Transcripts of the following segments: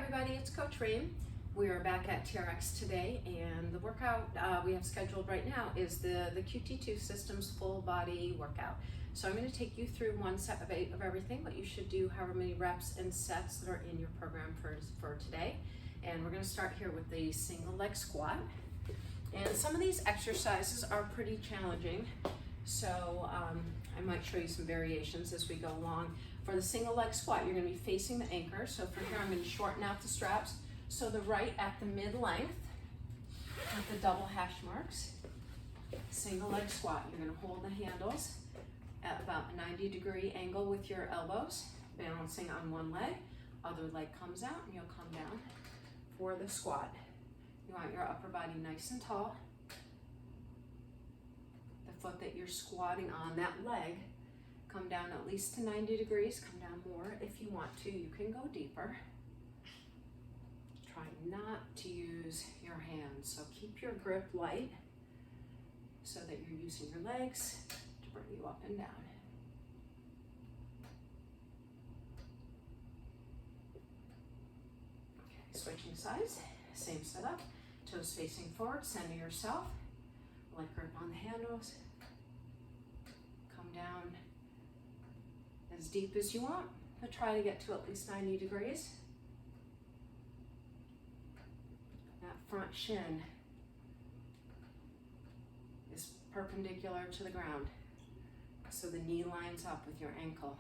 everybody, it's Coach Reem. We are back at TRX today, and the workout we have scheduled right now is the QT2 Systems full body workout. So I'm going to take you through 1 set of 8 of everything, but you should do however many reps and sets that are in your program for today. And we're going to start here with the single leg squat. And some of these exercises are pretty challenging, so I might show you some variations as we go along. For the single leg squat, you're going to be facing the anchor. So for here, I'm going to shorten out the straps. So the right at the mid-length with the double hash marks. Single leg squat, you're going to hold the handles at about a 90-degree angle with your elbows, balancing on one leg. Other leg comes out and you'll come down for the squat. You want your upper body nice and tall. The foot that you're squatting on, that leg, come down at least to 90 degrees, come down more. If you want to, you can go deeper. Try not to use your hands, so keep your grip light so that you're using your legs to bring you up and down. Okay, switching sides, same setup, toes facing forward, center yourself, light grip on the handles, come down as deep as you want, but try to get to at least 90 degrees. That front shin is perpendicular to the ground, so the knee lines up with your ankle.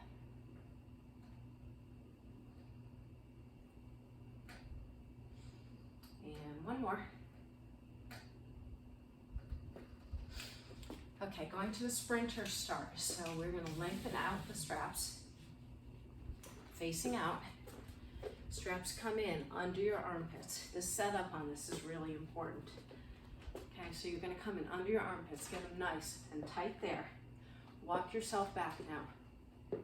And one more. Okay, going to the sprinter start. So we're going to lengthen out the straps, facing out. Straps come in under your armpits. The setup on this is really important. Okay, so you're going to come in under your armpits, get them nice and tight there. Walk yourself back now.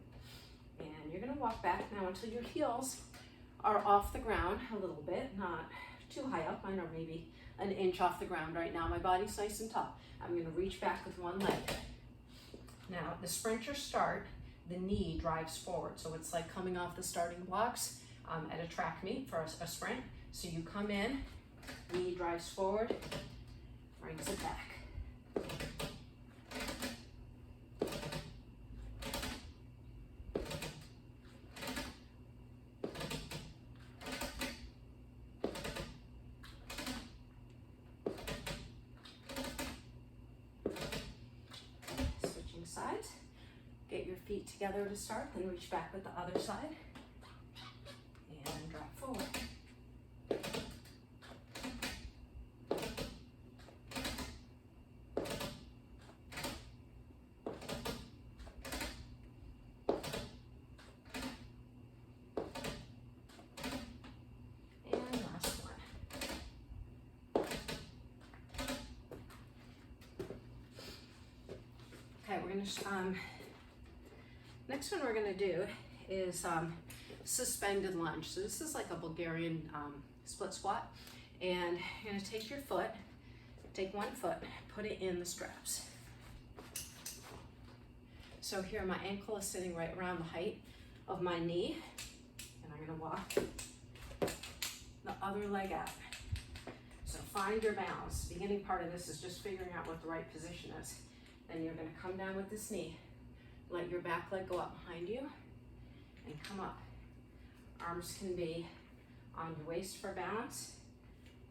And you're going to walk back now until your heels are off the ground a little bit, not too high up. Mine are maybe an inch off the ground right now. My body's nice and tall. I'm going to reach back with one leg. Now, the sprinter start, the knee drives forward. So it's like coming off the starting blocks at a track meet for a sprint. So you come in, knee drives forward, brings it back. Sides. Get your feet together to start, then reach back with the other side and drop forward. And last one. Okay, we're going to, next one we're going to do is suspended lunge. So this is like a Bulgarian split squat. And you're going to take your foot, take one foot, put it in the straps. So here my ankle is sitting right around the height of my knee. And I'm going to walk the other leg out. So find your balance. The beginning part of this is just figuring out what the right position is. Then you're going to come down with this knee. Let your back leg go up behind you and come up. Arms can be on your waist for balance.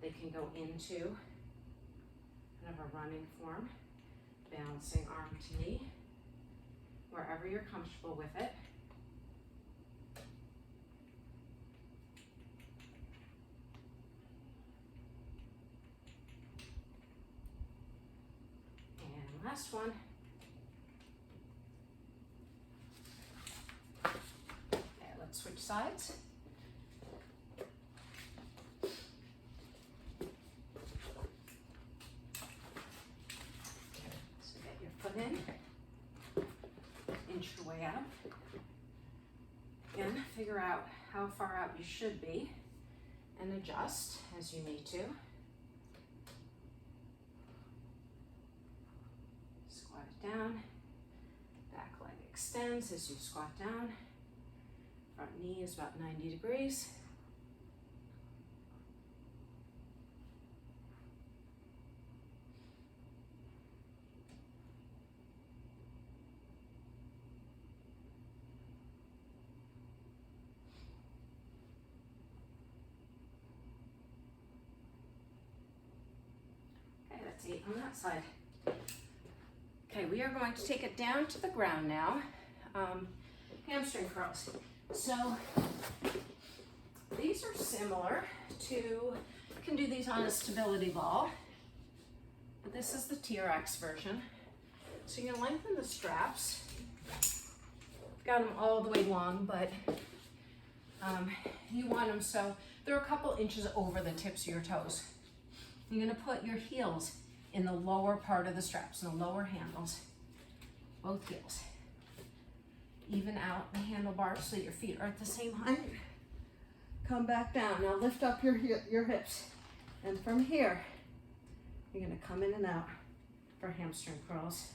They can go into kind of a running form, balancing arm to knee, wherever you're comfortable with it. And last one. Okay, let's switch sides. So get your foot in, inch your way out. Again, figure out how far out you should be and adjust as you need to. Squat it down, back leg extends as you squat down. Front knee is about 90 degrees. That's 8 on that side. Okay, we are going to take it down to the ground now. Hamstring curls. So these are similar to, you can do these on a stability ball, but this is the TRX version. So you're gonna lengthen the straps. Got them all the way long, but you want them so they're a couple inches over the tips of your toes. You're gonna put your heels in the lower part of the straps, in the lower handles, both heels. Even out the handlebars so your feet are at the same height. Come back down. Now lift up your hips. And from here, you're gonna come in and out for hamstring curls.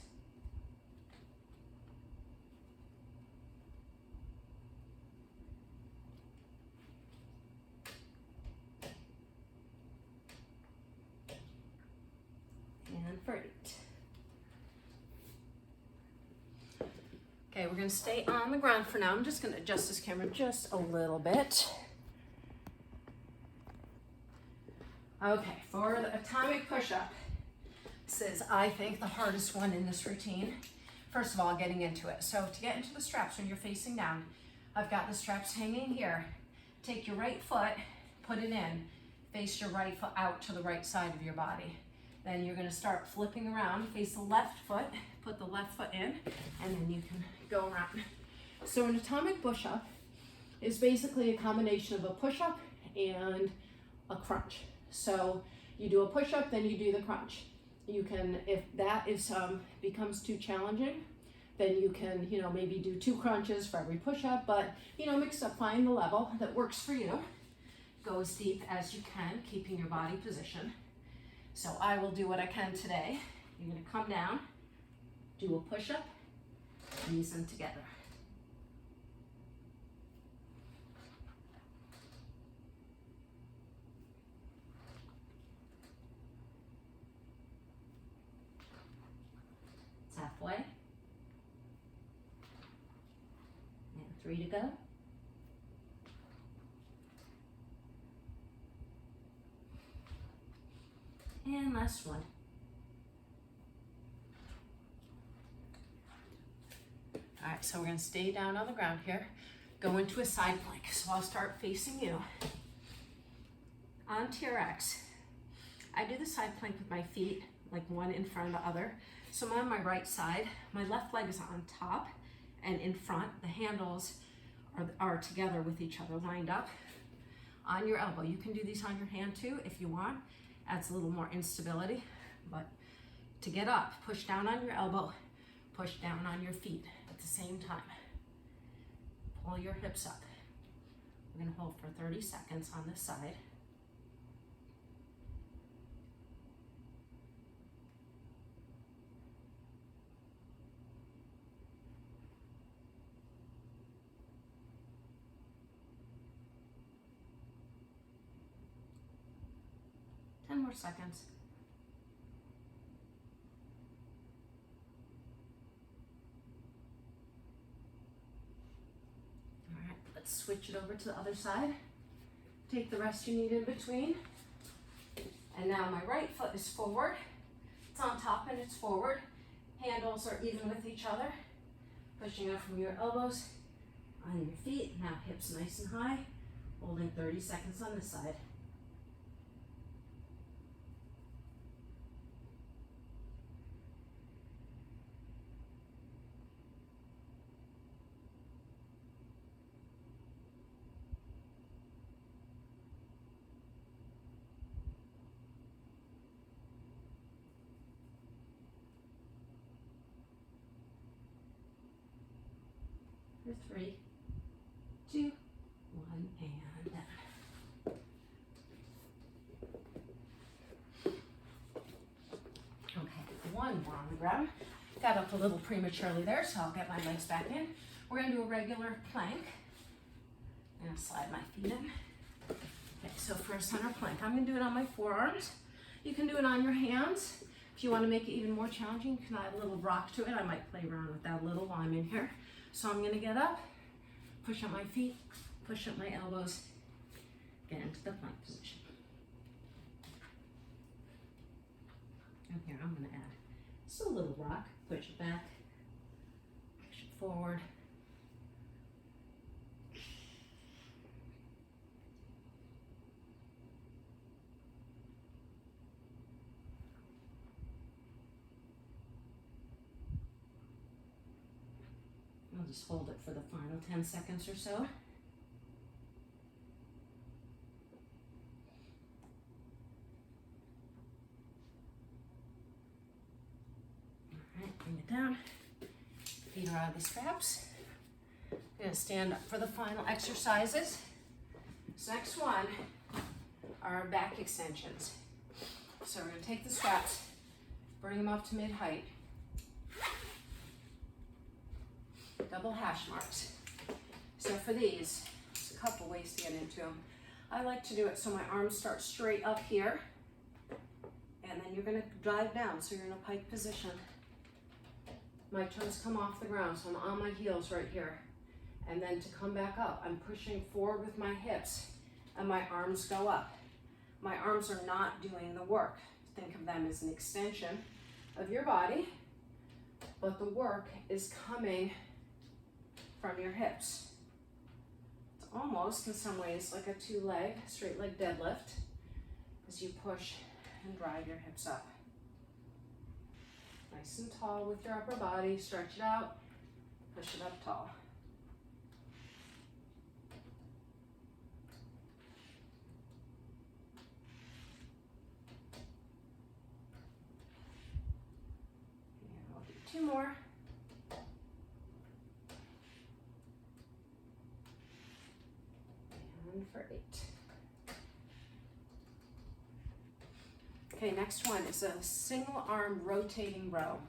And for 8. Okay, we're gonna stay on the ground for now. I'm just gonna adjust this camera just a little bit. Okay, for the atomic push-up, this is, I think, the hardest one in this routine. First of all, getting into it. So to get into the straps when you're facing down, I've got the straps hanging here. Take your right foot, put it in, face your right foot out to the right side of your body. Then you're gonna start flipping around, face the left foot, put the left foot in, and then you can go around. So an atomic push-up is basically a combination of a push-up and a crunch. So you do a push-up, then you do the crunch. You can, if that is becomes too challenging, then you can, maybe do 2 crunches for every push-up, but, mix up, find the level that works for you. Go as deep as you can, keeping your body positioned. So I will do what I can today. You're gonna come down, do a push-up, knees them together. It's halfway. And 3 to go. And last one. All right, so we're gonna stay down on the ground here, go into a side plank. So I'll start facing you. On TRX, I do the side plank with my feet, like one in front of the other. So I'm on my right side, my left leg is on top and in front. The handles are together with each other, lined up. On your elbow, you can do these on your hand too if you want. Adds a little more instability, but to get up, push down on your elbow, push down on your feet at the same time. Pull your hips up. We're gonna hold for 30 seconds on this side. More seconds. All right, let's switch it over to the other side. Take the rest you need in between. And now my right foot is forward. It's on top and it's forward. Handles are even with each other. Pushing up from your elbows on your feet. Now hips nice and high. Holding 30 seconds on this side. For 3, 2, 1, and down. Okay, 1 more on the ground. Got up a little prematurely there, so I'll get my legs back in. We're gonna do a regular plank. I'm gonna slide my feet in. Okay, so for a center plank, I'm gonna do it on my forearms. You can do it on your hands. If you wanna make it even more challenging, you can add a little rock to it. I might play around with that a little while I'm in here. So I'm gonna get up, push up my feet, push up my elbows, get into the plank position. And here, I'm gonna add just a little rock. Push it back, push it forward. I'll just hold it for the final 10 seconds or so. All right, bring it down. Feet are out of the straps. I'm gonna stand up for the final exercises. This next one are back extensions. So we're gonna take the straps, bring them up to mid-height. Double hash marks. So for these, there's a couple ways to get into them. I like to do it so my arms start straight up here, and then you're gonna drive down, so you're in a pike position. My toes come off the ground, so I'm on my heels right here. And then to come back up, I'm pushing forward with my hips, and my arms go up. My arms are not doing the work. Think of them as an extension of your body, but the work is coming from your hips. It's almost, in some ways, like a straight leg deadlift, as you push and drive your hips up. Nice and tall with your upper body, stretch it out, push it up tall. And I'll do 2 more. For 8. Okay, next one is a single arm rotating row.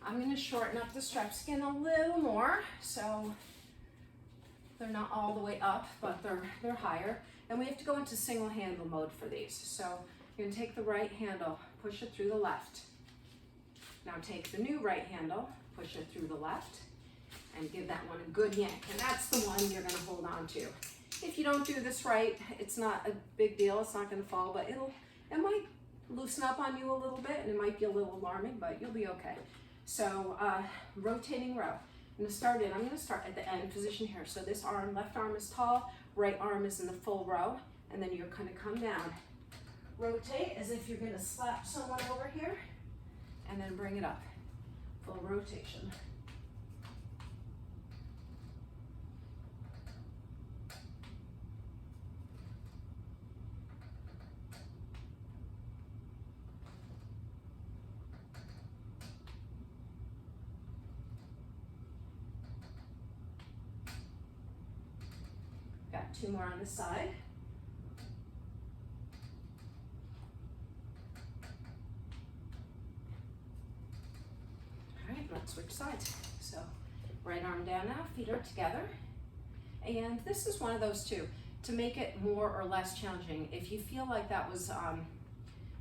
I'm going to shorten up the strap skin a little more, so they're not all the way up, but they're higher. And we have to go into single handle mode for these. So you're going to take the right handle, push it through the left. Now take the new right handle, push it through the left, and give that one a good yank. And that's the one you're going to hold on to. If you don't do this right, it's not a big deal, it's not going to fall, but it might loosen up on you a little bit, and it might be a little alarming, but you'll be okay. So rotating row. I'm going to start at the end position here. So this arm, left arm is tall, right arm is in the full row, and then you're going to come down. Rotate as if you're going to slap someone over here, and then bring it up. Full rotation. Got 2 more on this side. All right, let's switch sides. So right arm down now, feet are together. And this is one of those too, to make it more or less challenging. If you feel like that was,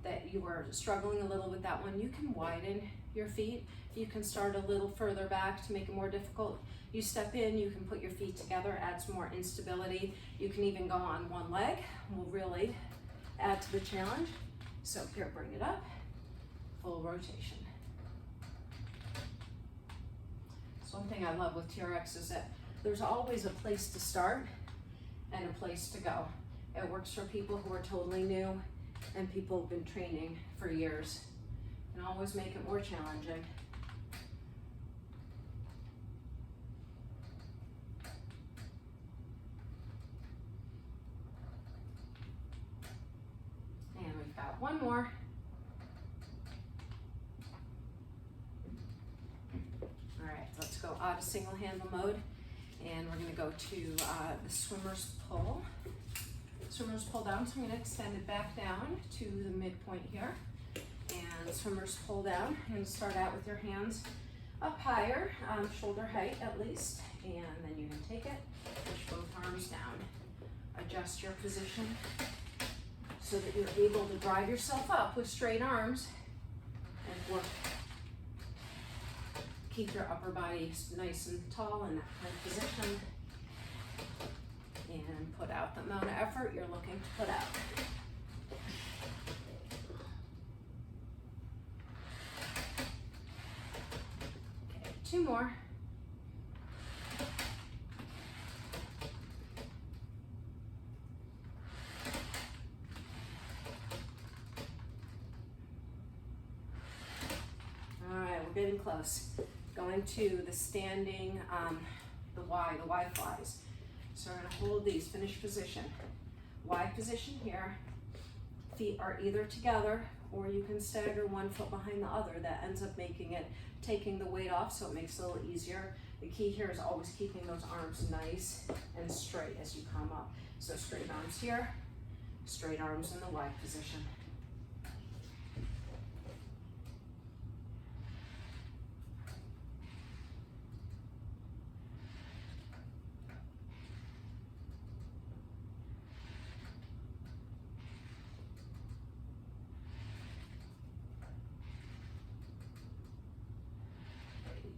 that you were struggling a little with that one, you can widen your feet. You can start a little further back to make it more difficult. You step in, you can put your feet together, add some more instability. You can even go on one leg, will really add to the challenge. So here, bring it up, full rotation. So one thing I love with TRX is that there's always a place to start and a place to go. It works for people who are totally new and people who've been training for years, and always make it more challenging. And we've got one more. All right, let's go out of single handle mode, and we're gonna go to the swimmer's pull. Swimmer's pull down, so I'm gonna extend it back down to the midpoint here. And swimmer's pull down, and start out with your hands up higher, shoulder height at least, and then you can take it, push both arms down. Adjust your position so that you're able to drive yourself up with straight arms and work. Keep your upper body nice and tall in that kind of position. And put out the amount of effort you're looking to put out. more. All right, we're getting close. Going to the standing, the Y flies. So we're gonna hold these, finish position. Y position here. Feet are either together or you can stagger one foot behind the other. That ends up taking the weight off, so it makes it a little easier. The key here is always keeping those arms nice and straight as you come up. So straight arms here, straight arms in the Y position.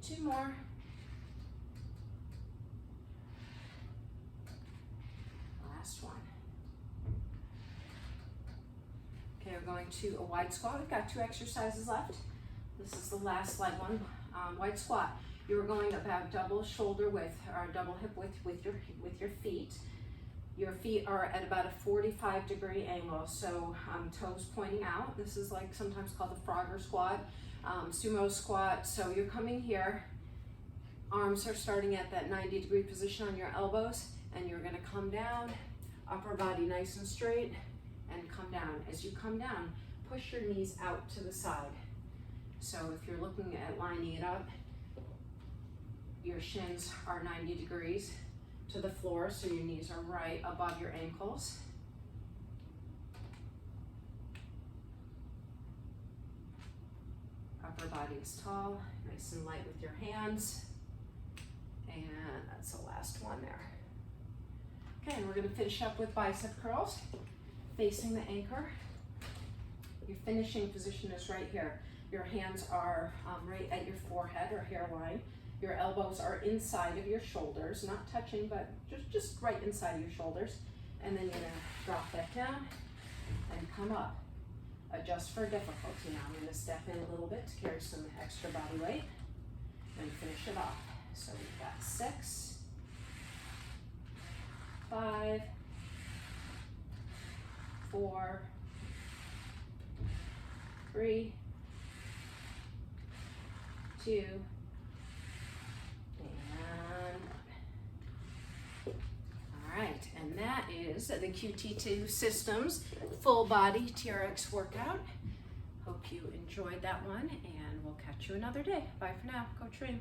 Two more. Last one. Okay, we're going to a wide squat. We've got 2 exercises left. This is the last leg one. Wide squat. You're going about double shoulder width or double hip width with your feet. Your feet are at about a 45-degree angle, so toes pointing out. This is like sometimes called the Frogger squat. Sumo squat. So you're coming here, arms are starting at that 90-degree position on your elbows, and you're gonna come down, upper body nice and straight, and come down. As you come down, push your knees out to the side. So if you're looking at lining it up, your shins are 90 degrees to the floor, so your knees are right above your ankles. Upper body is tall, nice and light with your hands. And that's the last one there. Okay, and we're gonna finish up with bicep curls, facing the anchor. Your finishing position is right here. Your hands are right at your forehead or hairline. Your elbows are inside of your shoulders, not touching, but just right inside of your shoulders. And then you're gonna drop that down and come up. Adjust for difficulty now. I'm gonna step in a little bit to carry some extra body weight and finish it off. So we've got 6, 5, 4, 3, 2, and 1. All right, and that is the QT2 Systems full body TRX workout. Hope you enjoyed that one, and we'll catch you another day. Bye for now. Coach Reem.